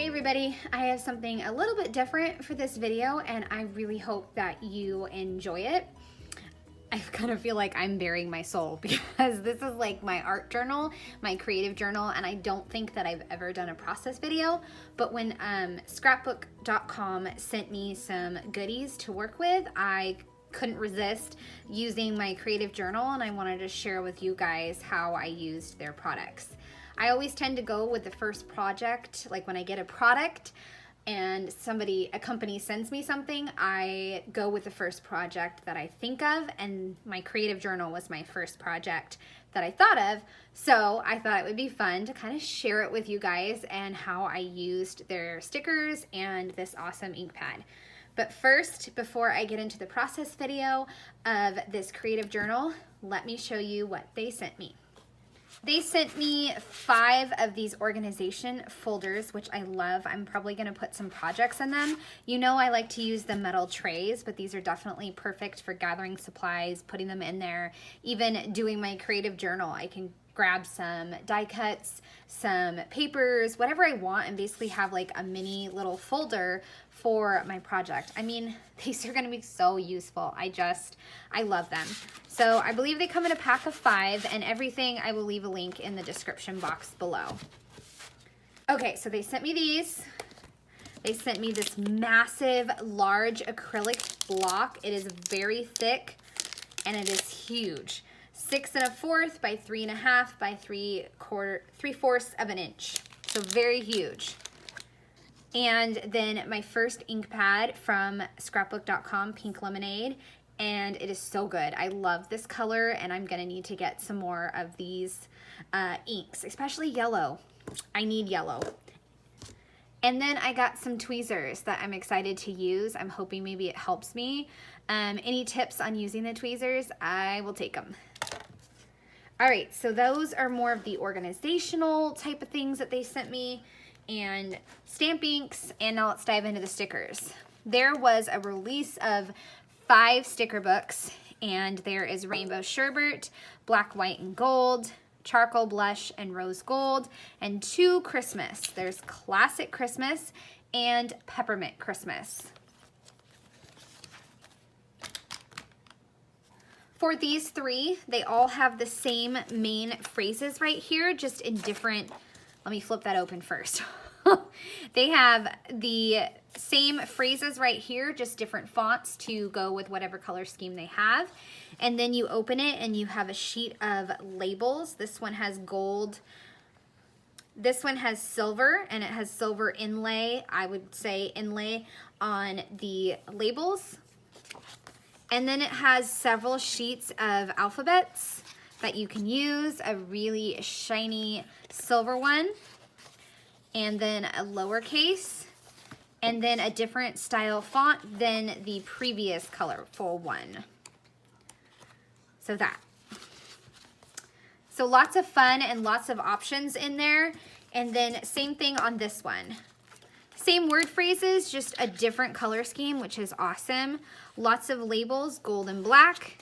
everybody, I have something a little bit different for this video and I really hope that you enjoy it. I kind of feel like I'm burying my soul because this is like my art journal, my creative journal, and I don't think that I've ever done a process video, but when scrapbook.com sent me some goodies to work with, I couldn't resist using my creative journal and I wanted to share with you guys how I used their products. I always tend to go with the first project, like when I get a product and a company sends me something, I go with the first project that I think of, and my creative journal was my first project that I thought of, so I thought it would be fun to kind of share it with you guys and how I used their stickers and this awesome ink pad. But first, before I get into the process video of this creative journal, let me show you what they sent me. They sent me 5 of these organization folders, which I love. I'm probably going to put some projects in them. You know I like to use the metal trays, but these are definitely perfect for gathering supplies, putting them in there, even doing my creative journal. I can grab some die cuts, some papers, whatever I want, and basically have like a mini little folder for my project. I mean, these are gonna be so useful. I love them. So I believe they come in a pack of 5, and everything I will leave a link in the description box below. Okay, so they sent me these. They sent me this massive, large acrylic block. It is very thick, and it is huge. 6 1/4 by 3 1/2 by 3/4 of an inch. So very huge. And then my first ink pad from scrapbook.com, Pink Lemonade, and it is so good. I love this color, and I'm gonna need to get some more of these inks, especially yellow. I need yellow. And then I got some tweezers that I'm excited to use. I'm hoping maybe it helps me. Any tips on using the tweezers, I will take them. All right, so those are more of the organizational type of things that they sent me, and stamp inks, and now let's dive into the stickers. There was a release of 5 sticker books, and there is Rainbow Sherbet, Black, White, and Gold, Charcoal Blush, and Rose Gold, and 2 Christmas. There's Classic Christmas and Peppermint Christmas. For these 3, they all have the same main phrases right here, just in different, let me flip that open first. They have the same phrases right here, just different fonts to go with whatever color scheme they have. And then you open it and you have a sheet of labels. This one has gold. This one has silver, and it has silver inlay, I would say inlay on the labels. And then it has several sheets of alphabets that you can use, a really shiny silver one, and then a lowercase, and then a different style font than the previous colorful one. So that. So lots of fun and lots of options in there. And then same thing on this one. Same word phrases, just a different color scheme, which is awesome. Lots of labels, gold and black,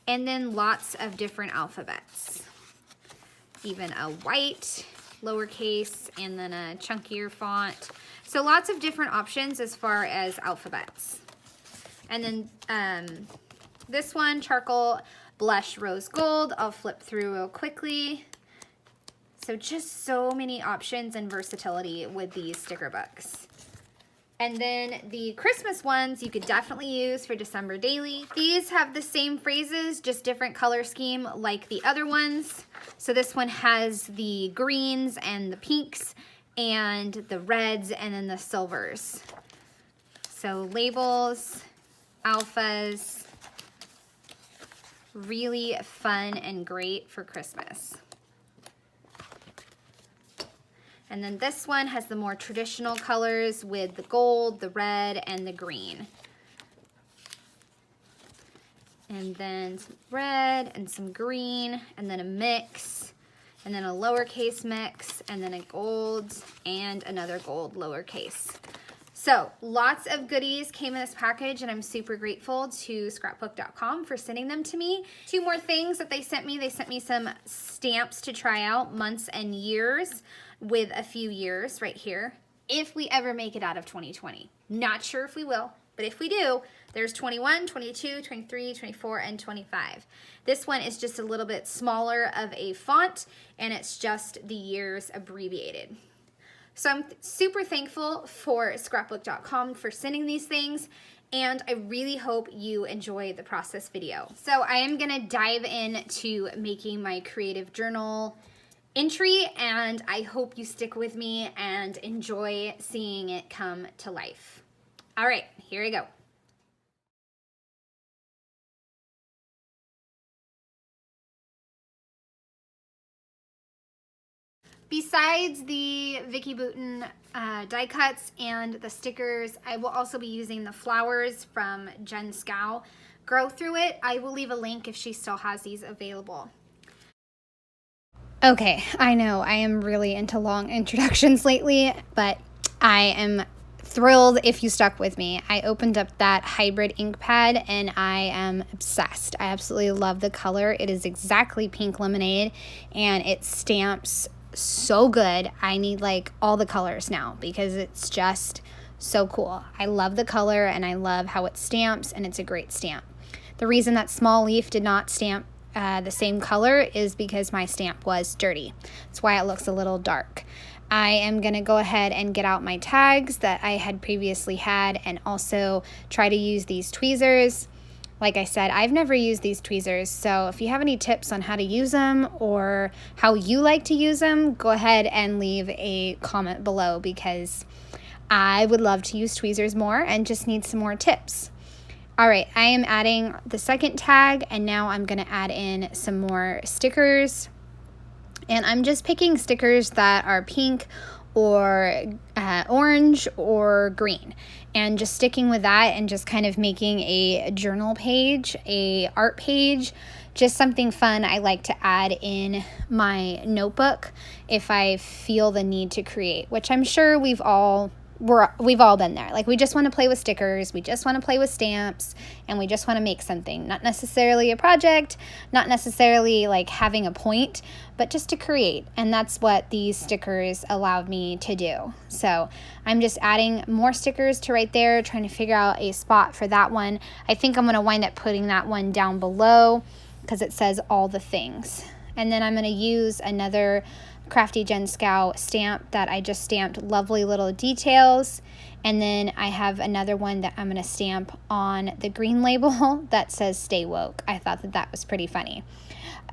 and then lots of different alphabets. Even a white, lowercase, and then a chunkier font. So lots of different options as far as alphabets. And then this one, Charcoal Blush Rose Gold, I'll flip through real quickly. So just so many options and versatility with these sticker books. And then the Christmas ones you could definitely use for December daily. These have the same phrases, just different color scheme like the other ones. So this one has the greens and the pinks and the reds and then the silvers. So labels, alphas, really fun and great for Christmas. And then this one has the more traditional colors with the gold, the red, and the green. And then some red and some green, and then a mix, and then a lowercase mix, and then a gold, and another gold lowercase. So lots of goodies came in this package, and I'm super grateful to scrapbook.com for sending them to me. 2 more things that they sent me some stamps to try out, months and years, with a few years right here. if we ever make it out of 2020. Not sure if we will, but if we do, there's 21, 22, 23, 24, and 25. This one is just a little bit smaller of a font, and it's just the years abbreviated. So I'm super thankful for scrapbook.com for sending these things, and I really hope you enjoy the process video. So I am gonna dive into making my creative journal entry, and I hope you stick with me and enjoy seeing it come to life. All right, here we go. Besides the Vicki Boutin die cuts and the stickers, I will also be using the flowers from Jen Schow. Grow Through It. I will leave a link if she still has these available. Okay, I know I am really into long introductions lately, but I am thrilled if you stuck with me. I opened up that hybrid ink pad and I am obsessed. I absolutely love the color. It is exactly pink lemonade and it stamps so good. I need like all the colors now because it's just so cool. I love the color and I love how it stamps, and it's a great stamp. The reason that small leaf did not stamp the same color is because my stamp was dirty. That's why it looks a little dark. I am going to go ahead and get out my tags that I had previously had and also try to use these tweezers. Like I said, I've never used these tweezers, so if you have any tips on how to use them or how you like to use them, go ahead and leave a comment below because I would love to use tweezers more and just need some more tips. All right, I am adding the second tag, and now I'm going to add in some more stickers. And I'm just picking stickers that are pink or orange or green, and just sticking with that and just kind of making a journal page, a art page, just something fun I like to add in my notebook if I feel the need to create, which I'm sure we've all been there. Like, we just want to play with stickers, we just want to play with stamps, and we just want to make something. Not necessarily a project, not necessarily like having a point, but just to create. And that's what these stickers allowed me to do. So I'm just adding more stickers to right there, trying to figure out a spot for that one. I think I'm going to wind up putting that one down below because it says all the things. And then I'm going to use another Crafty Jen Schow stamp that I just stamped lovely little details, and then I have another one that I'm going to stamp on the green label that says Stay Woke. I thought that that was pretty funny.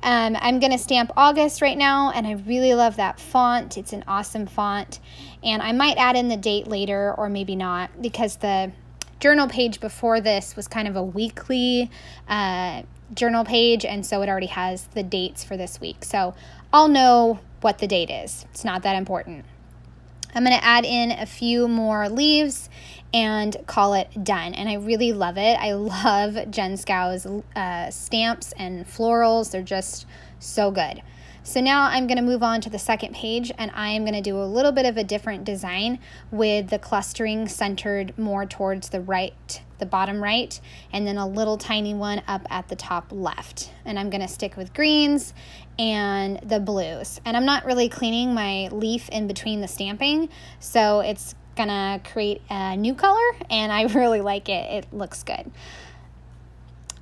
I'm going to stamp August right now, and I really love that font. It's an awesome font, and I might add in the date later or maybe not, because the journal page before this was kind of a weekly journal page, and so it already has the dates for this week, so I'll know what the date is. It's not that important. I'm going to add in a few more leaves and call it done, and I really love it. I love Jen Schow's stamps and florals. They're just so good. So now I'm going to move on to the second page, and I am going to do a little bit of a different design with the clustering centered more towards the right, the bottom right, and then a little tiny one up at the top left. And I'm going to stick with greens and the blues. And I'm not really cleaning my leaf in between the stamping, so it's going to create a new color, and I really like it. It looks good.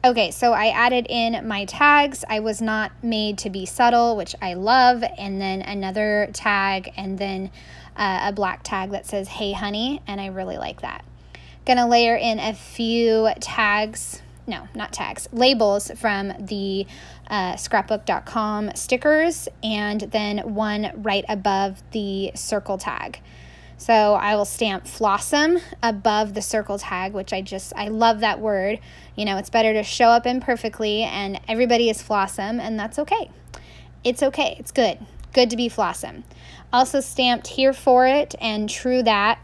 Okay, so I added in my tags. I was not made to be subtle, which I love, and then another tag, and then a black tag that says, Hey Honey, and I really like that. Gonna layer in a few tags, no, not tags, labels from the scrapbook.com stickers, and then one right above the circle tag. So I will stamp Flossom above the circle tag, which I love that word. You know, it's better to show up imperfectly, and everybody is Flossom, and that's okay. It's okay. It's good. Good to be Flossom. Also stamped Here For It and True Dat,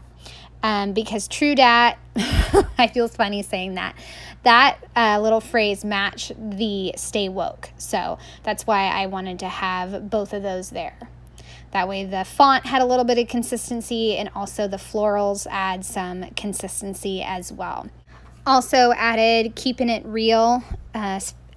because True Dat, I feel funny saying that. That little phrase matched the Stay Woke. So that's why I wanted to have both of those there. That way the font had a little bit of consistency, and also the florals add some consistency as well. Also added Keeping It Real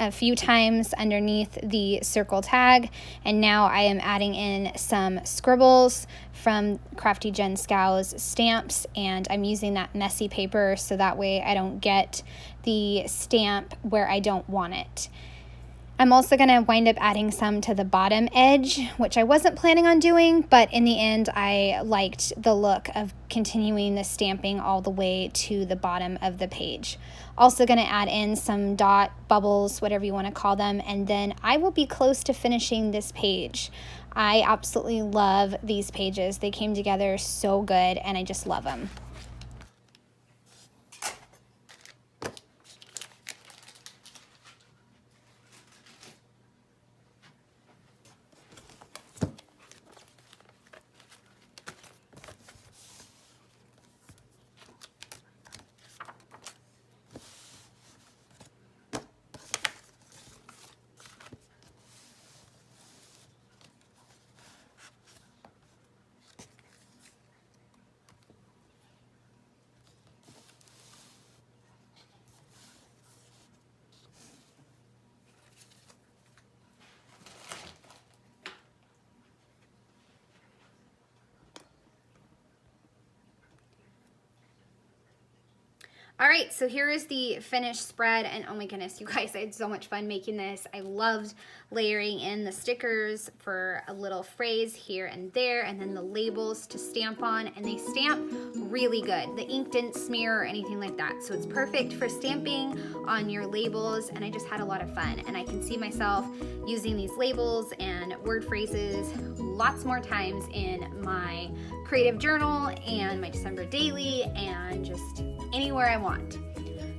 a few times underneath the circle tag, and now I am adding in some scribbles from Crafty Jen Schow's stamps, and I'm using that messy paper so that way I don't get the stamp where I don't want it. I'm also going to wind up adding some to the bottom edge, which I wasn't planning on doing, but in the end I liked the look of continuing the stamping all the way to the bottom of the page. Also going to add in some dot bubbles, whatever you want to call them, and then I will be close to finishing this page. I absolutely love these pages. They came together so good and I just love them. All right, so here is the finished spread, and oh my goodness, you guys, I had so much fun making this. I loved layering in the stickers for a little phrase here and there, and then the labels to stamp on, and they stamp really good. The ink didn't smear or anything like that, so it's perfect for stamping on your labels, and I just had a lot of fun, and I can see myself using these labels and word phrases lots more times in my creative journal and my December daily and just anywhere I want.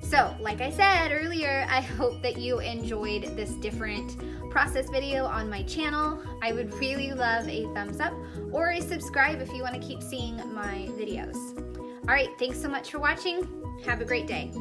So, like I said earlier, I hope that you enjoyed this different process video on my channel. I would really love a thumbs up or a subscribe if you want to keep seeing my videos. All right, thanks so much for watching. Have a great day.